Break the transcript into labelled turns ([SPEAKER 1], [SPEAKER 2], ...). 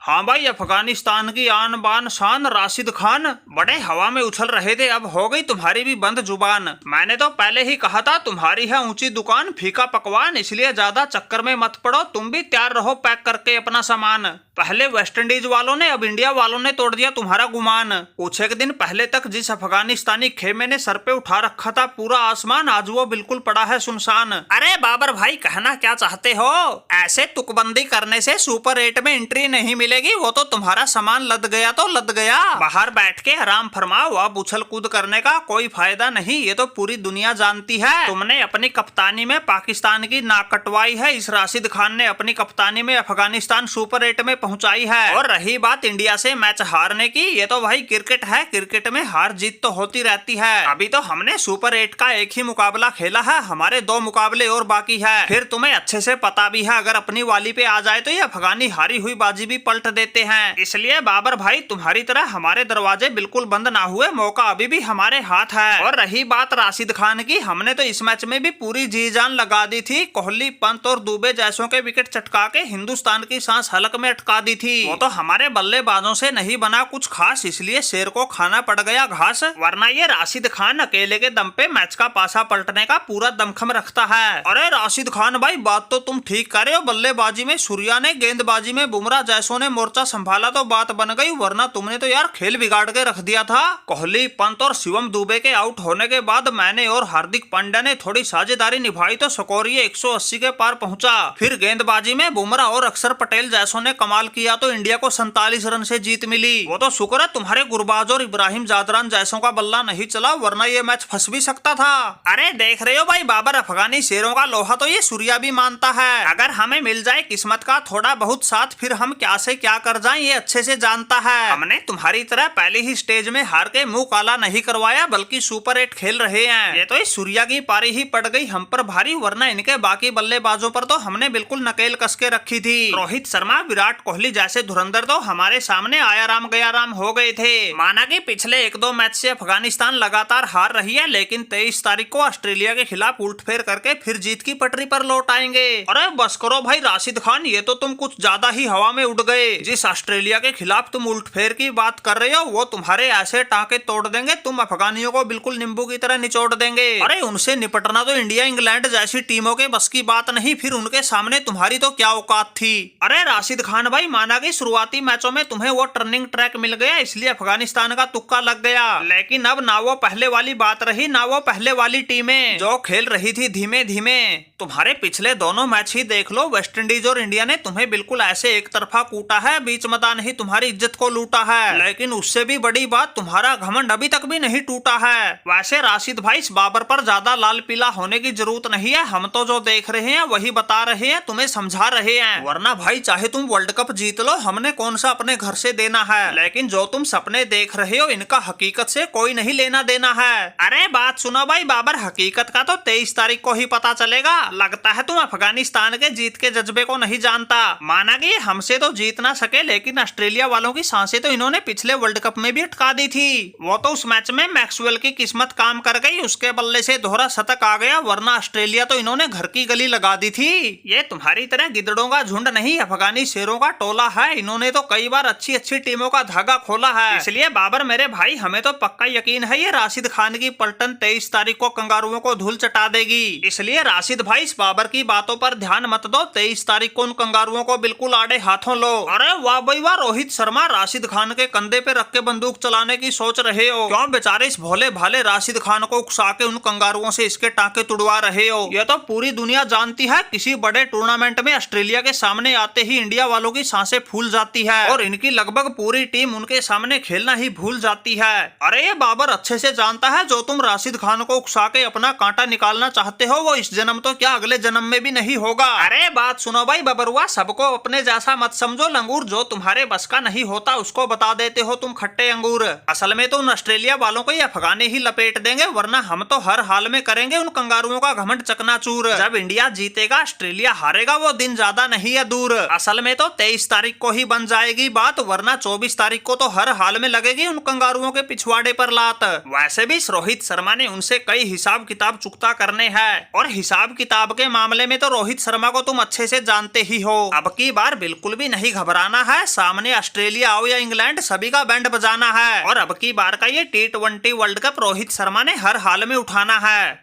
[SPEAKER 1] हाँ भाई, अफगानिस्तान की आन बान शान राशिद खान बड़े हवा में उछल रहे थे। अब हो गई तुम्हारी भी बंद जुबान। मैंने तो पहले ही कहा था तुम्हारी है ऊंची दुकान, फीका पकवान, इसलिए ज्यादा चक्कर में मत पड़ो। तुम भी तैयार रहो पैक करके अपना सामान। पहले वेस्ट इंडीज वालों ने, अब इंडिया वालों ने तोड़ दिया तुम्हारा गुमान। कुछ एक दिन पहले तक जिस अफगानिस्तानी खेमे ने सर पे उठा रखा था पूरा आसमान, आज वो बिल्कुल पड़ा है सुनसान। अरे बाबर भाई, कहना क्या चाहते हो? ऐसे तुकबंदी करने से सुपर 8 में एंट्री नहीं मिलेगी। वो तो तुम्हारा सामान लद गया तो लद गया। बाहर बैठ के आराम फरमाओ, अब उछल कूद करने का कोई फायदा नहीं। ये तो पूरी दुनिया जानती है तुमने अपनी कप्तानी में पाकिस्तान की नाक कटवाई है। इस राशिद खान ने अपनी कप्तानी में अफगानिस्तान सुपर 8 में पहुंचाई है। और रही बात इंडिया से मैच हारने की, ये तो भाई क्रिकेट है, क्रिकेट में हार जीत तो होती रहती है। अभी तो हमने सुपर 8 का एक ही मुकाबला खेला है, हमारे 2 मुकाबले और बाकी है। फिर तुम्हें अच्छे से पता भी है अगर अपनी वाली पे आ जाए तो ये अफगानी हारी हुई बाजी भी पलट देते हैं। इसलिए बाबर भाई, तुम्हारी तरह हमारे दरवाजे बिल्कुल बंद ना हुए, मौका अभी भी हमारे हाथ है। और रही बात राशिद खान की, हमने तो इस मैच में भी पूरी जी जान लगा दी थी। कोहली, पंत और दुबे जैसों के विकेट चटका के हिंदुस्तान की सांस हलक में अटका दी थी। वो तो हमारे बल्लेबाजों से नहीं बना कुछ खास, इसलिए शेर को खाना पड़ गया घास। वरना ये राशिद खान अकेले के दम पे मैच का पासा पलटने का पूरा दमखम रखता है। अरे राशिद खान भाई, बात तो तुम ठीक कर रहे हो। बल्लेबाजी में सूर्या ने, गेंदबाजी में बुमराह जैसों ने मोर्चा संभाला तो बात बन गई, वरना तुमने तो यार खेल बिगाड़ के रख दिया था। कोहली, पंत और शिवम दुबे के आउट होने के बाद मैंने और हार्दिक पांड्या ने थोड़ी साझेदारी निभाई तो स्कोर ये 180 के पार पहुंचा। फिर गेंदबाजी में बुमराह और अक्षर पटेल जैसों ने कमाल किया तो इंडिया को 47 रन से जीत मिली। वो तो शुक्र है तुम्हारे गुरबाज और इब्राहिम जादरान जैसों का बल्ला नहीं चला, वरना ये मैच फंस भी सकता था। अरे देख रहे हो भाई बाबर, अफगानी शेरों का लोहा तो ये सूर्या भी मानता है। अगर हमें मिल जाए किस्मत का थोड़ा बहुत साथ, फिर हम क्या से क्या कर जाएं ये अच्छे से जानता है। हमने तुम्हारी तरह पहले ही स्टेज में हार के मुंह काला नहीं करवाया, बल्कि सुपर 8 खेल रहे हैं। ये तो इस सूर्या की पारी ही पड़ गई हम पर भारी, वरना इनके बाकी बल्लेबाजों पर तो हमने बिल्कुल नकेल कस के रखी थी। रोहित शर्मा, विराट कोहली जैसे धुरंधर तो हमारे सामने आया राम गया राम हो गए थे। माना कि पिछले 1-2 मैच से अफगानिस्तान लगातार हार रही है, लेकिन 23 तारीख को ऑस्ट्रेलिया के खिलाफ उल्टफेर करके फिर जीत की पटरी पर लौट आएंगे। अरे बस करो भाई राशिद खान, ये तो तुम कुछ ज्यादा ही हवा में उड़ गए। जिस ऑस्ट्रेलिया के खिलाफ तुम उल्टफेर की बात कर रहे हो, वो तुम्हारे ऐसे टांके तोड़ देंगे, तुम अफगानियों को बिल्कुल नींबू की तरह निचोड़ देंगे। अरे उनसे निपटना तो इंडिया इंग्लैंड जैसी टीमों के बस की बात नहीं, फिर उनके सामने तुम्हारी तो क्या औकात थी। अरे राशिद खान भाई, माना कि शुरुआती मैचों में तुम्हें वो टर्निंग ट्रैक मिल गया, इसलिए अफगानिस्तान का तुक्का लग गया। लेकिन अब ना वो पहले वाली बात रही, ना वो पहले वाली टीमें जो खेल रही थी धीमे धीमे। तुम्हारे पिछले दोनों मैच ही देख लो, वेस्ट इंडीज और इंडिया ने तुम्हें बिल्कुल ऐसे एक तरफा कूटा है, बीच मैदान ही तुम्हारी इज्जत को लूटा है। लेकिन उससे भी बड़ी बात, तुम्हारा घमंड अभी तक भी नहीं टूटा है। वैसे राशिद भाई, इस बाबर पर ज्यादा लाल पीला होने की जरूरत नहीं है। हम तो जो देख रहे हैं वही बता रहे हैं, तुम्हें समझा रहे हैं। वरना भाई चाहे तुम वर्ल्ड कप जीत लो, हमने कौन सा अपने घर से देना है। लेकिन जो तुम सपने देख रहे हो, इनका हकीकत से कोई नहीं लेना देना है। अरे बात सुनो भाई बाबर, हकीकत का तो 23 तारीख को ही पता चलेगा। लगता है तुम अफगानिस्तान के जीत के जज्बे को नहीं जानता। माना कि हमसे तो जीत ना सके, लेकिन ऑस्ट्रेलिया वालों की सांसें तो इन्होंने पिछले वर्ल्ड कप में भी अटका दी थी। वो तो उस मैच में मैक्सवेल की किस्मत काम कर गई, उसके बल्ले से दोहरा शतक आ गया, वरना ऑस्ट्रेलिया तो इन्होंने घर की गली लगा दी थी। ये तुम्हारी तरह गिदड़ों का झुंड नहीं, अफगानी शेरों का टोला है। इन्होंने तो कई बार अच्छी अच्छी टीमों का धागा खोला है। इसलिए बाबर मेरे भाई, हमें तो पक्का यकीन है ये राशिद खान की पलटन 23 तारीख को कंगारुओं को धूल चटा देगी। इसलिए राशिद भाई, इस बाबर की बातों पर ध्यान मत दो, 23 तारीख को उन कंगारुओं को बिल्कुल आड़े हाथों लो। अरे वाह भाई वाह, रोहित शर्मा, राशिद खान के कंधे पे रख के बंदूक चलाने की सोच रहे हो? क्यों बेचारे इस भोले भाले राशिद खान को उकसा के उन कंगारुओं से इसके टांके तुड़वा रहे हो? ये तो पूरी दुनिया जानती है, किसी बड़े टूर्नामेंट में ऑस्ट्रेलिया के सामने आते ही इंडिया वालों की सांसें फूल जाती है और इनकी लगभग पूरी टीम उनके सामने खेलना ही भूल जाती है। अरे ये बाबर अच्छे से जानता है, जो तुम राशिद खान को उकसा के अपना कांटा निकालना चाहते हो, वो इस जन्म तो क्या अगले जन्म में भी नहीं होगा। अरे बात सुनो भाई बबरुआ, सबको अपने जैसा मत समझो लंगूर। जो तुम्हारे बस का नहीं होता उसको बता देते हो तुम खट्टे अंगूर। असल में तो उन ऑस्ट्रेलिया वालों को ये अफगानी ही लपेट देंगे, वरना हम तो हर हाल में करेंगे उन कंगारुओं का घमंड चकनाचूर। जब इंडिया जीतेगा ऑस्ट्रेलिया हारेगा, वो दिन ज्यादा नहीं है दूर। असल में तो 23 तारीख को ही बन जाएगी बात, वरना 24 तारीख को तो हर हाल में लगेगी उन कंगारुओं के पिछवाड़े पर लात। वैसे भी रोहित शर्मा ने उनसे कई हिसाब किताब चुकता करने हैं और हिसाब किताब खिताब के मामले में तो रोहित शर्मा को तुम अच्छे से जानते ही हो। अब की बार बिल्कुल भी नहीं घबराना है, सामने ऑस्ट्रेलिया आओ या इंग्लैंड सभी का बैंड बजाना है। और अब की बार का ये T20 world cup Rohit Sharma ने हर हाल में उठाना है।